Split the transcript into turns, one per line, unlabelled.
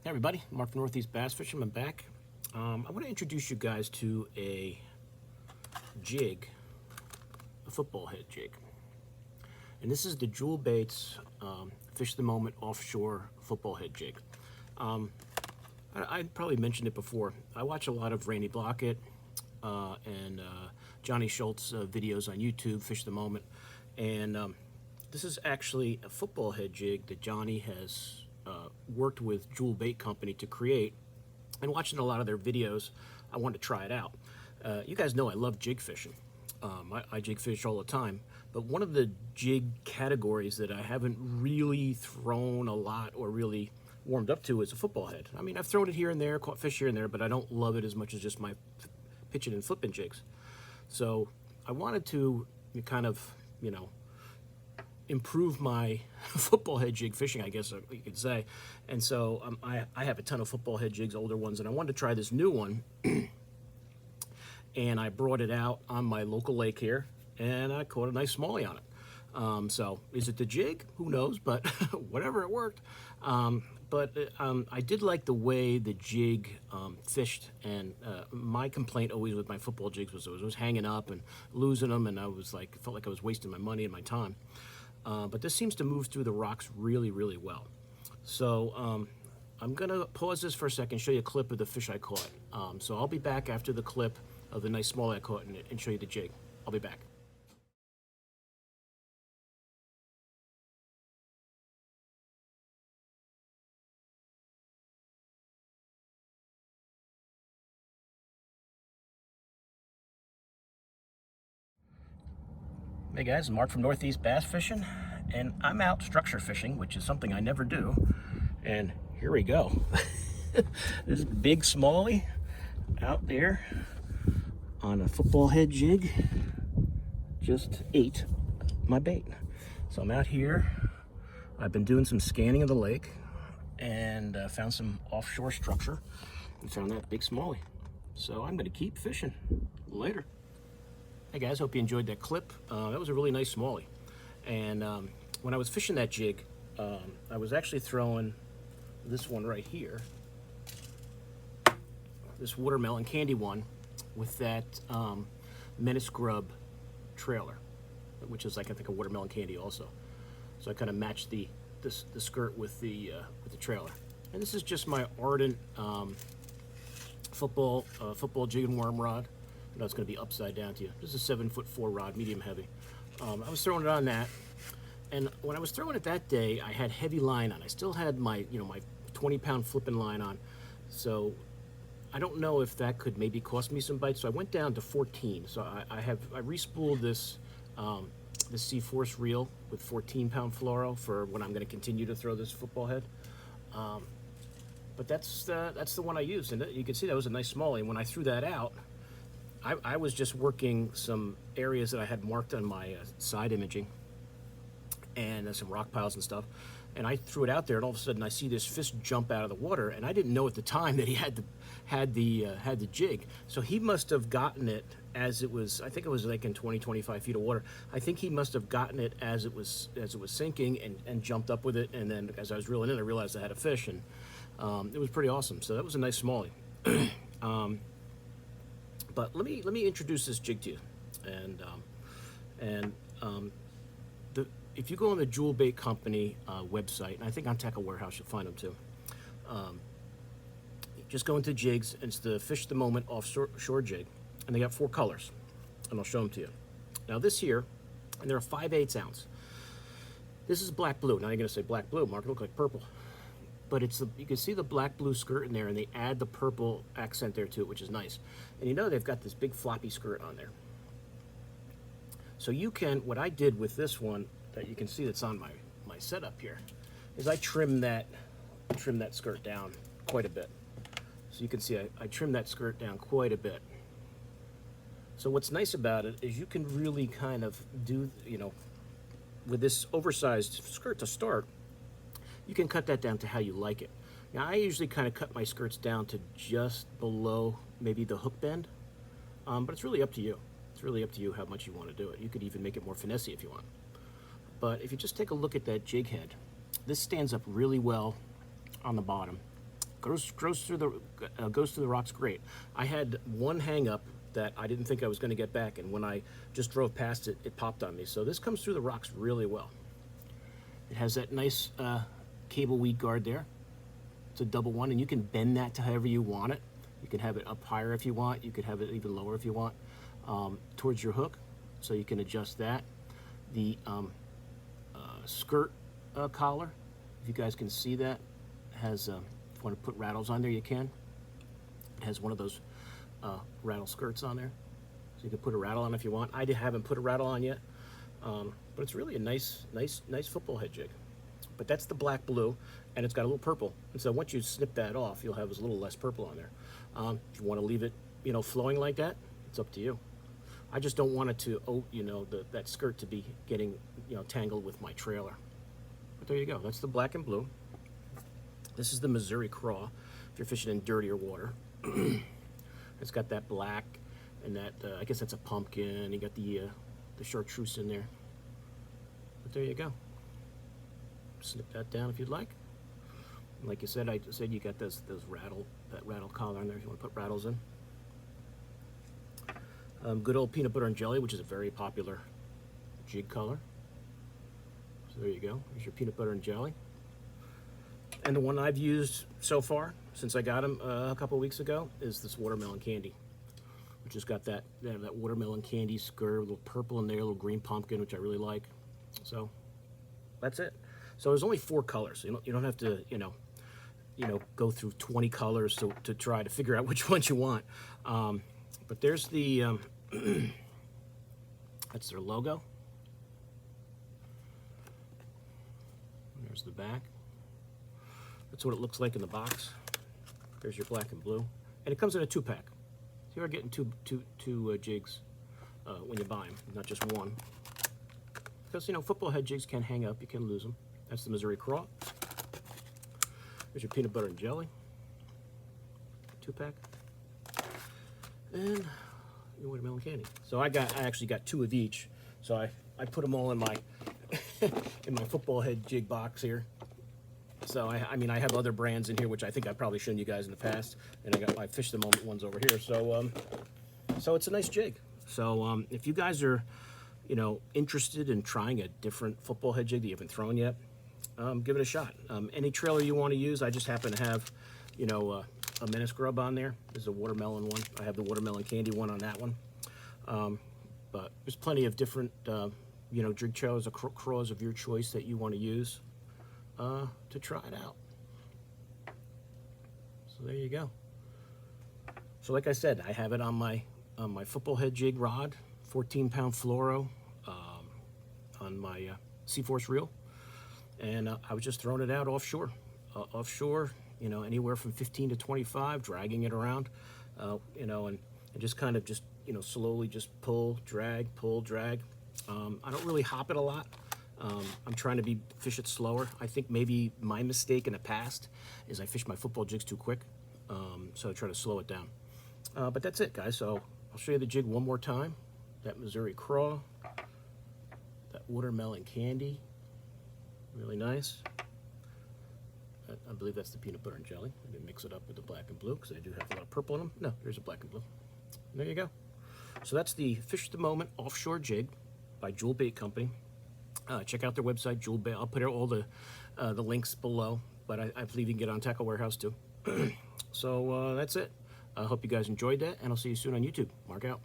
Hey everybody, Mark from Northeast Bass Fishing. I'm back. I want to introduce you guys to a jig, a football head jig. And this is the Jewel Baits Fish the Moment Offshore football head jig. I probably mentioned it before. I watch a lot of Randy Blockett and Johnny Schultz videos on YouTube, Fish the Moment. And this is actually a football head jig that Johnny has worked with Jewel Bait Company to create. And watching a lot of their videos, I wanted to try it out. You guys know I love jig fishing. I jig fish all the time, but one of the jig categories that I haven't really thrown a lot or really warmed up to is a football head. I mean, I've thrown it here and there, caught fish here and there, but I don't love it as much as just my pitching and flipping jigs. So I wanted to kind of, improve my football head jig fishing, I guess you could say. And so I have a ton of football head jigs, older ones, and I wanted to try this new one. And I brought it out on my local lake here, and I caught a nice smallie on it. So is it the jig? Who knows, but whatever, it worked. I did like the way the jig fished, and my complaint always with my football jigs was I was hanging up and losing them, and felt like I was wasting my money and my time. But this seems to move through the rocks really, really well. So I'm gonna pause this for a second, show you a clip of the fish I caught. So I'll be back after the clip of the nice smallie I caught and show you the jig. I'll be back. Hey guys, Mark from Northeast Bass Fishing, and I'm out structure fishing, which is something I never do. And here we go. This big smallie out there on a football head jig just ate my bait. So I'm out here. I've been doing some scanning of the lake and found some offshore structure and found that big smallie. So I'm going to keep fishing. Later. Hey guys, hope you enjoyed that clip. That was a really nice smallie. And when I was fishing that jig, I was actually throwing this one right here, this watermelon candy one, with that Menace Grub trailer, which is like, I think, a watermelon candy also. So I kind of matched the skirt with the trailer. And this is just my Ardent football jig and worm rod. No, it's going to be upside down to you. This is a 7'4" rod, medium heavy. I was throwing it on that, and when I was throwing it that day, I had heavy line on. I still had my, my 20-pound flipping line on, so I don't know if that could maybe cost me some bites. So I went down to 14. So I re-spooled this this C-Force reel with 14-pound fluoro for when I'm going to continue to throw this football head. But that's the one I used, and you can see that was a nice smallie. And when I threw that out, I was just working some areas that I had marked on my side imaging, and some rock piles and stuff, and I threw it out there, and all of a sudden I see this fish jump out of the water, and I didn't know at the time that he had the jig. So he must have gotten it as it was, I think it was like in 20-25 feet of water. I think he must have gotten it as it was sinking and jumped up with it, and then as I was reeling in, I realized I had a fish, and it was pretty awesome. So that was a nice smallie. But let me introduce this jig to you, if you go on the Jewel Bait Company website, and I think on Tackle Warehouse you'll find them too. Just go into jigs, and it's the Fish the Moment Offshore jig, and they got 4 colors, and I'll show them to you. Now this here, and they're a 5/8 ounce. This is black blue. Now you're gonna say black blue, Mark, it looks like purple. But you can see the black blue skirt in there, and they add the purple accent there to it, which is nice. And they've got this big floppy skirt on there. So what I did with this one, that you can see that's on my setup here, is I trimmed that skirt down quite a bit. So you can see I trimmed that skirt down quite a bit. So what's nice about it is you can really kind of do, with this oversized skirt to start, you can cut that down to how you like it. Now, I usually kind of cut my skirts down to just below maybe the hook bend, but it's really up to you. It's really up to you how much you want to do it. You could even make it more finessey if you want. But if you just take a look at that jig head, this stands up really well on the bottom. goes through the rocks great. I had one hang up that I didn't think I was going to get back, and when I just drove past it, it popped on me. So this comes through the rocks really well. It has that nice cable weed guard there. It's a double one, and you can bend that to however you want it. You can have it up higher if you want. You could have it even lower if you want, towards your hook, so you can adjust that. The skirt collar, if you guys can see that, has, if you want to put rattles on there, you can. It has one of those rattle skirts on there, so you can put a rattle on if you want. I haven't put a rattle on yet, but it's really a nice football head jig. But that's the black blue, and it's got a little purple. And so once you snip that off, you'll have a little less purple on there. If you want to leave it, flowing like that, it's up to you. I just don't want it to, that skirt to be getting, tangled with my trailer. But there you go. That's the black and blue. This is the Missouri Craw, if you're fishing in dirtier water. It's got that black and that, I guess that's a pumpkin. You got the chartreuse in there. But there you go. Snip that down if you'd like. And like you said, I said you got that rattle collar in there if you want to put rattles in. Good old peanut butter and jelly, which is a very popular jig color. So there you go. Here's your peanut butter and jelly. And the one I've used so far, since I got them a couple weeks ago, is this watermelon candy, which has got that watermelon candy skirt, a little purple in there, a little green pumpkin, which I really like. So that's it. So there's only 4 colors. So you don't have to, go through 20 colors to try to figure out which ones you want. But there's the, that's their logo. There's the back. That's what it looks like in the box. There's your black and blue. And it comes in a 2-pack. So you are getting two jigs when you buy them, not just one. Because, football head jigs can hang up. You can lose them. That's the Missouri Craw. There's your peanut butter and jelly. 2-pack. And your watermelon candy. So I actually got 2 of each. So I put them all in my in my football head jig box here. So I mean I have other brands in here which I think I've probably shown you guys in the past, and I got my Fish the Moment ones over here. So so it's a nice jig. So if you guys are interested in trying a different football head jig that you haven't thrown yet, give it a shot. Any trailer you want to use, I just happen to have a menace grub on there. There's a watermelon one. I have the watermelon candy one on that one. But there's plenty of different jig trailers or craws of your choice that you want to use to try it out. So there you go. So like I said, I have it on my football head jig rod, 14-pound fluoro, on my Seaforce reel, and I was just throwing it out offshore. Offshore, anywhere from 15 to 25, dragging it around, and just kind of slowly just pull, drag. I don't really hop it a lot. I'm trying to fish it slower. I think maybe my mistake in the past is I fish my football jigs too quick, so I try to slow it down. But that's it, guys. So I'll show you the jig one more time. That Missouri Craw, that watermelon candy, really nice. I believe that's the peanut butter and jelly. I didn't mix it up with the black and blue because I do have a lot of purple in them. No, there's a black and blue. And there you go. So that's the Fish the Moment offshore jig by Jewel Bait Company. Check out their website, Jewel Bait. I'll put all the links below, but I believe you can get on Tackle Warehouse too. So that's it. I hope you guys enjoyed that, and I'll see you soon on YouTube. Mark out.